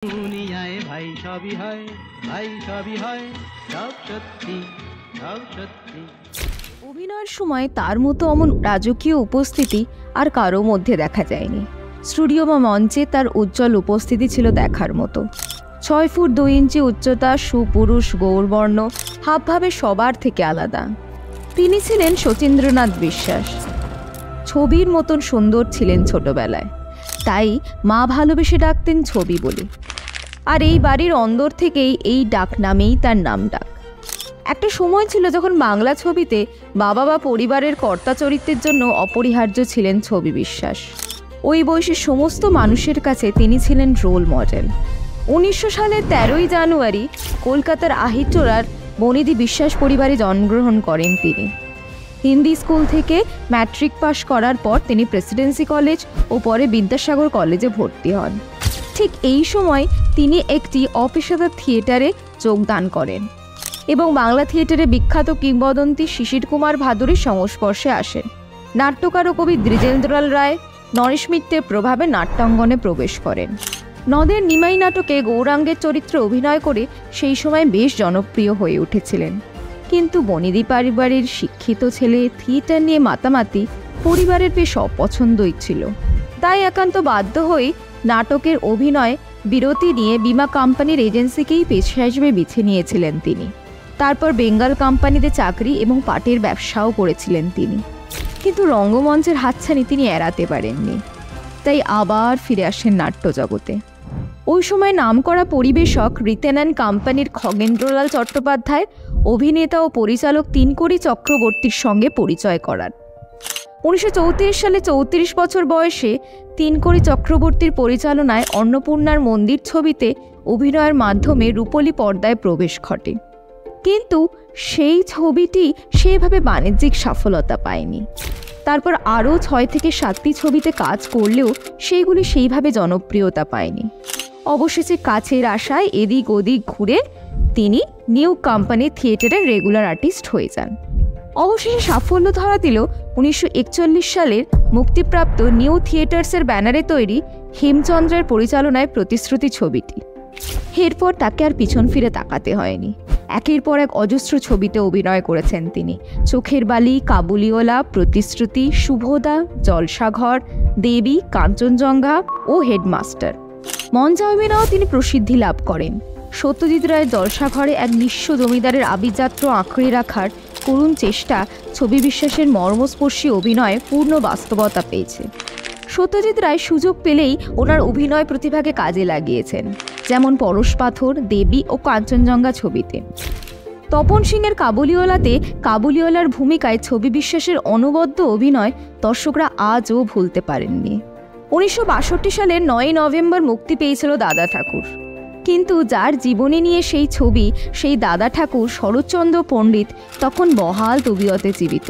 দুনিয়ায় ভাই সবই হয়, ভাই সবই হয়, সব সত্যি, সব সত্যি। অভিনয়ের সময় তার মতো অমন রাজকীয় উপস্থিতি আর কারো মধ্যে দেখা যায়নি। স্টুডিও বা মঞ্চে তার উজ্জ্বল উপস্থিতি ছিল দেখার মতো। 6 ফুট 2 ইঞ্চি উচ্চতা, সুপুরুষ গৌরবর্ণ, হাবভাবে সবার থেকে আলাদা। তিনি ছিলেন শচীন্দ্রনাথ বিশ্বাস। ছবির মতন সুন্দর ছিলেন ছোটবেলায়, তাই মা ভালোবেসে ডাকতেন ছবি বলে। আর এই বাড়ির অন্দর থেকেই এই ডাক নামেই তার নাম ডাক। একটা সময় ছিল যখন বাংলা ছবিতে বাবা বা পরিবারের কর্তা চরিত্রের জন্য অপরিহার্য ছিলেন ছবি বিশ্বাস। ওই বয়সের সমস্ত মানুষের কাছে তিনি ছিলেন রোল মডেল। 1900 সালের 13ই জানুয়ারি কলকাতার আহিরটোলার বনিদি বিশ্বাস পরিবারে জন্মগ্রহণ করেন তিনি। হিন্দি স্কুল থেকে ম্যাট্রিক পাশ করার পর তিনি প্রেসিডেন্সি কলেজ ও পরে বিদ্যাসাগর কলেজে ভর্তি হন। ঠিক এই সময় তিনি একটি অপেশাদার থিয়েটারে যোগদান করেন এবং বাংলা থিয়েটারে বিখ্যাত কিংবদন্তি শিশির কুমার ভাদুরীর সংস্পর্শে আসেন। নাট্যকার ও কবি দ্বিজেন্দ্রলাল রায় নরেশ মিত্রের প্রভাবে নাট্যাঙ্গনে প্রবেশ করেন। নদের নিমাই নাটকে গৌরাঙ্গের চরিত্রে অভিনয় করে সেই সময় বেশ জনপ্রিয় হয়ে উঠেছিলেন। কিন্তু বনিদি পরিবারের শিক্ষিত ছেলে থিয়েটার নিয়ে মাতামাতি পরিবারের বেশ অপছন্দই ছিল। তাই একান্ত বাধ্য হয়ে নাটকের অভিনয় বিরতি নিয়ে বিমা কোম্পানির এজেন্সিকেই পেশা হিসেবে বেছে নিয়েছিলেন তিনি। তারপর বেঙ্গল কোম্পানিতে চাকরি এবং পাটের ব্যবসাও করেছিলেন তিনি। কিন্তু রঙ্গমঞ্চের হাতছানি তিনি এড়াতে পারেননি, তাই আবার ফিরে আসেন নাট্যজগতে। ওই সময় নামকরা পরিবেশক রিতেন অ্যান্ড কোম্পানির খগেন্দ্রলাল চট্টোপাধ্যায় অভিনেতা ও পরিচালক তিনকড়ি চক্রবর্তীর সঙ্গে পরিচয় করান। 1934 সালে 34 বছর বয়সে তিনকড়ি চক্রবর্তীর পরিচালনায় অন্নপূর্ণার মন্দির ছবিতে অভিনয়ের মাধ্যমে রূপলী পর্দায় প্রবেশ ঘটে। কিন্তু সেই ছবিটি সেভাবে বাণিজ্যিক সফলতা পায়নি। তারপর আরও 6 থেকে 7টি ছবিতে কাজ করলেও সেইগুলি সেইভাবে জনপ্রিয়তা পায়নি। অবশেষে কাছের আশায় এদিক ওদিক ঘুরে তিনি নিউ কোম্পানি থিয়েটারের রেগুলার আর্টিস্ট হয়ে যান। অবশেষে সাফল্য ধরা দিল 1941 সালের মুক্তিপ্রাপ্ত নিউ থিয়েটার্সের ব্যানারে তৈরি হেমচন্দ্রের পরিচালনায় প্রতিশ্রুতি ছবিটি। এরপর তাকে আর পিছন ফিরে তাকাতে হয়নি। একের পর এক অজস্র ছবিতে অভিনয় করেছেন তিনি। চোখের বালি, কাবুলিওয়ালা, প্রতিশ্রুতি, শুভদা, জলসাঘর, দেবী, কাঞ্চনজঙ্ঘা ও হেডমাস্টার। মঞ্চে অভিনয়েও তিনি প্রসিদ্ধি লাভ করেন। সত্যজিৎ রায়ের জলসাঘরে এক নিঃস্ব জমিদারের আভিজাত্য আঁকড়ে রাখার করুণ চেষ্টা ছবি বিশ্বাসের মর্মস্পর্শী অভিনয়ে পূর্ণ বাস্তবতা পেয়েছে। সত্যজিৎ রায় সুযোগ পেলেই ওনার অভিনয় প্রতিভাকে কাজে লাগিয়েছেন, যেমন পরশ পাথর, দেবী ও কাঞ্চনজঙ্ঘা ছবিতে। তপন সিংয়ের কাবুলিওয়ালাতে কাবুলিওয়ালার ভূমিকায় ছবি বিশ্বাসের অনবদ্য অভিনয় দর্শকরা আজও ভুলতে পারেননি। 1962 সালের 9 নভেম্বর মুক্তি পেয়েছিল দাদা ঠাকুর। কিন্তু যার জীবনী নিয়ে সেই ছবি, সেই দাদা ঠাকুর শরৎচন্দ্র পণ্ডিত তখন বহাল তবিয়তে জীবিত।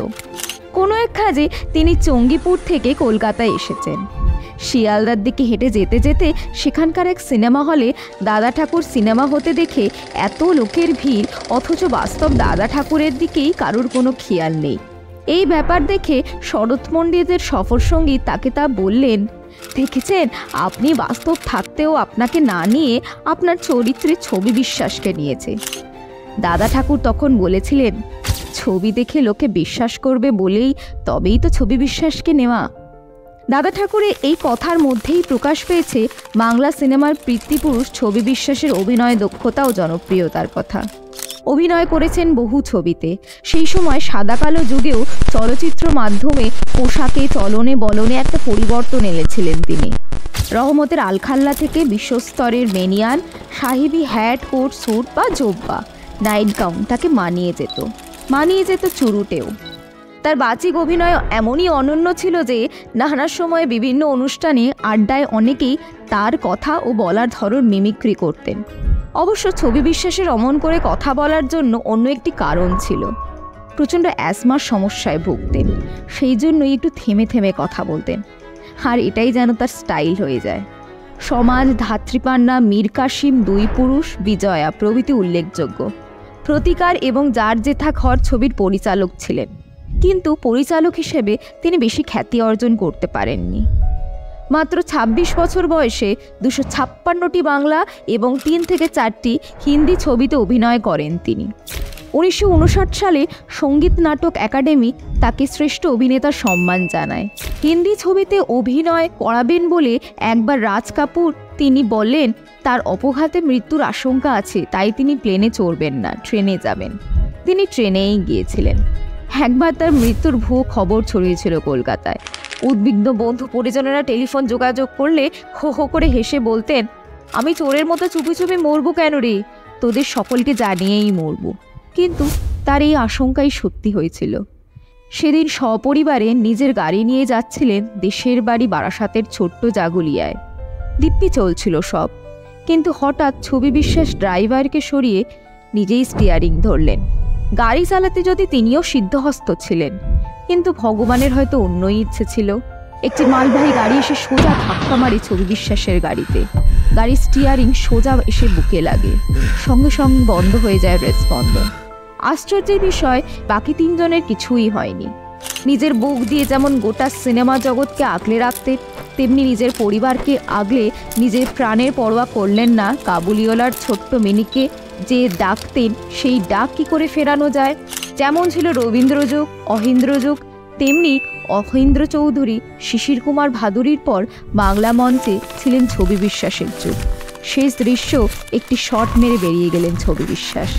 কোনো এক কাজে তিনি চঙ্গীপুর থেকে কলকাতায় এসেছেন। শিয়ালদার দিকে হেঁটে যেতে যেতে সেখানকার এক সিনেমা হলে দাদা ঠাকুর সিনেমা হতে দেখে এত লোকের ভিড়, অথচ বাস্তব দাদা ঠাকুরের দিকেই কারুর কোনো খেয়াল নেই। এই ব্যাপার দেখে শরৎ পণ্ডিতের সফরসঙ্গী তাকে তা বললেন, দেখেছেন, আপনি বাস্তব থাকতেও আপনাকে না নিয়ে আপনার চরিত্রে ছবি বিশ্বাসকে নিয়েছে। দাদা ঠাকুর তখন বলেছিলেন, ছবি দেখে লোকে বিশ্বাস করবে বলেই তবেই তো ছবি বিশ্বাসকে নেওয়া। দাদা ঠাকুরের এই কথার মধ্যেই প্রকাশ পেয়েছে বাংলা সিনেমার পিতৃপুরুষ ছবি বিশ্বাসের অভিনয় দক্ষতা ও জনপ্রিয়তার কথা। অভিনয় করেছেন বহু ছবিতে। সেই সময় সাদা কালো যুগেও চলচ্চিত্র মাধ্যমে পোশাকে, চলনে বলনে একটা পরিবর্তন এনেছিলেন তিনি। রহমতের আলখাল্লা থেকে বিশ্বস্তরের মেনিয়ান, সাহেবি হ্যাট, কোট, স্যুট বা জোব্বা, নাইট গাউন তাকে মানিয়ে যেত চুরুটেও। তার বাচিক অভিনয় এমনই অনন্য ছিল যে নানা সময়ে বিভিন্ন অনুষ্ঠানে আড্ডায় অনেকেই তার কথা ও বলার ধরন মিমিক্রি করতেন। অবশ্য ছবি বিশ্বাসের অমন করে কথা বলার জন্য অন্য একটি কারণ ছিল। প্রচণ্ড অ্যাজমার সমস্যায় ভুগতেন, সেই জন্যই একটু থেমে থেমে কথা বলতেন। আর এটাই যেন তার স্টাইল হয়ে যায়। সমাজ, ধাত্রীপান্না, মীর কাসিম, দুই পুরুষ, বিজয়া প্রভৃতি উল্লেখযোগ্য। প্রতিকার এবং যার জেঠা ঘর ছবির পরিচালক ছিলেন, কিন্তু পরিচালক হিসেবে তিনি বেশি খ্যাতি অর্জন করতে পারেননি। মাত্র ২৬ বছর বয়সে ২৫৬টি বাংলা এবং ৩ থেকে ৪টি হিন্দি ছবিতে অভিনয় করেন তিনি। ১৯৫৯ সালে সঙ্গীত নাটক একাডেমি তাকে শ্রেষ্ঠ অভিনেতার সম্মান জানায়। হিন্দি ছবিতে অভিনয় করাবেন বলে একবার রাজ কাপুর তিনি বললেন তার অপঘাতে মৃত্যুর আশঙ্কা আছে, তাই তিনি প্লেনে চড়বেন না, ট্রেনে যাবেন। তিনি ট্রেনেই গিয়েছিলেন। একবার তার মৃত্যুর ভুয়ো খবর ছড়িয়েছিল কলকাতায়। উদ্বিগ্ন বন্ধু পরিজনেরা টেলিফোন যোগাযোগ করলে হো হো করে হেসে বলতেন, আমি চোরের মতো চুপি চুপি মরবো কেন রে, তোদের সকলকে জানিয়েই মরবো। কিন্তু তার এই আশঙ্কাই সত্যি হয়েছিল। সেদিন সপরিবারে নিজের গাড়ি নিয়ে যাচ্ছিলেন দেশের বাড়ি বারাসাতের ছোট্ট জাগুলিয়ায়। দিব্যি চলছিল সব, কিন্তু হঠাৎ ছবি বিশ্বাস ড্রাইভারকে সরিয়ে নিজেই স্টিয়ারিং ধরলেন। গাড়ি চালাতে যদি তিনিও সিদ্ধহস্ত ছিলেন, কিন্তু ভগবানের হয়তো অন্যই ইচ্ছে ছিল। একটি মালবাহী গাড়ি এসে সোজা ধাক্কা মারে ছবি বিশ্বাসের গাড়িতে। গাড়ির স্টিয়ারিং সোজা এসে বুকে লাগে, সঙ্গে সঙ্গে বন্ধ হয়ে যায় হৃদস্পন্দন। আশ্চর্যের বিষয়, বাকি ৩ জনের কিছুই হয়নি। নিজের বুক দিয়ে যেমন গোটা সিনেমা জগৎকে আগলে রাখতেন, তেমনি নিজের পরিবারকে আগলে নিজের প্রাণের পরোয়া করলেন না। কাবুলিওয়ালার ছোট্ট মিনিকে যে ডাকতেন, সেই ডাক কি করে ফেরানো যায়? যেমন ছিল রবীন্দ্রযুগ, অহিন্দ্রযুগ, তেমনি অহিন্দ্র চৌধুরী, শিশির কুমার ভাদুরীর পর বাংলা মঞ্চে ছিলেন ছবি বিশ্বাসের যুগ। শেষ দৃশ্য একটি শট মেরে বেরিয়ে গেলেন ছবি বিশ্বাস।